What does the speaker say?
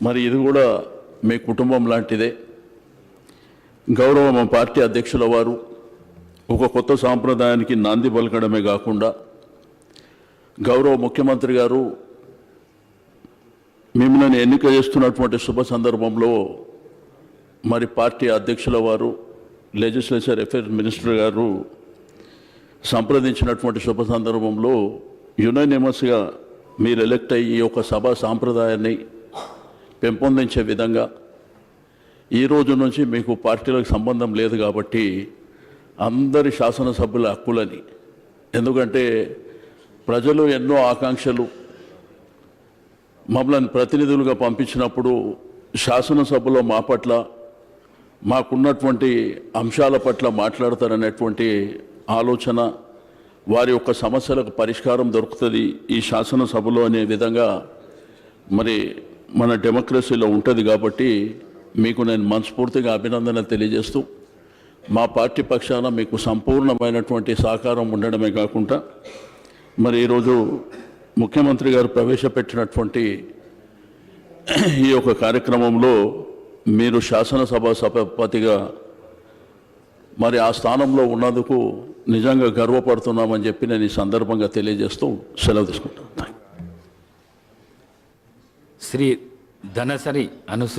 మరి ఇది కూడా మీ కుటుంబం లాంటిదే. గౌరవ మా పార్టీ అధ్యక్షుల వారు ఒక కొత్త సాంప్రదాయానికి నాంది పలకడమే కాకుండా గౌరవ ముఖ్యమంత్రి గారు మిమ్మల్ని ఎన్నిక చేస్తున్నటువంటి శుభ సందర్భంలో మరి పార్టీ అధ్యక్షుల వారు లెజిస్లేచర్ అఫైర్స్ మినిస్టర్ గారు సంప్రదించినటువంటి శుభ సందర్భంలో యునానిమస్గా మీరు ఎలెక్ట్ అయ్యి ఒక సభా సాంప్రదాయాన్ని పెంపొందించే విధంగా ఈ రోజు నుంచి మీకు పార్టీలకు సంబంధం లేదు కాబట్టి అందరి శాసనసభ్యుల హక్కులని, ఎందుకంటే ప్రజలు ఎన్నో ఆకాంక్షలు మమ్మల్ని ప్రతినిధులుగా పంపించినప్పుడు శాసనసభలో మా పట్ల మాకున్నటువంటి అంశాల పట్ల మాట్లాడతారనేటువంటి ఆలోచన, వారి యొక్క సమస్యలకు పరిష్కారం దొరుకుతుంది ఈ శాసనసభలో అనే విధంగా మరి మన డెమోక్రసీలో ఉంటుంది. కాబట్టి మీకు నేను మనస్ఫూర్తిగా అభినందన తెలియజేస్తూ మా పార్టీ పక్షాన మీకు సంపూర్ణమైనటువంటి సహకారం ఉండడమే కాకుండా మరి ఈరోజు ముఖ్యమంత్రి గారు ప్రవేశపెట్టినటువంటి ఈ యొక్క కార్యక్రమంలో మీరు శాసనసభ సభాపతిగా మరి ఆ స్థానంలో ఉన్నందుకు నిజంగా గర్వపడుతున్నామని చెప్పి నేను ఈ సందర్భంగా తెలియజేస్తూ సెలవు తీసుకుంటాను. శ్రీ ధనసరి అనసూయ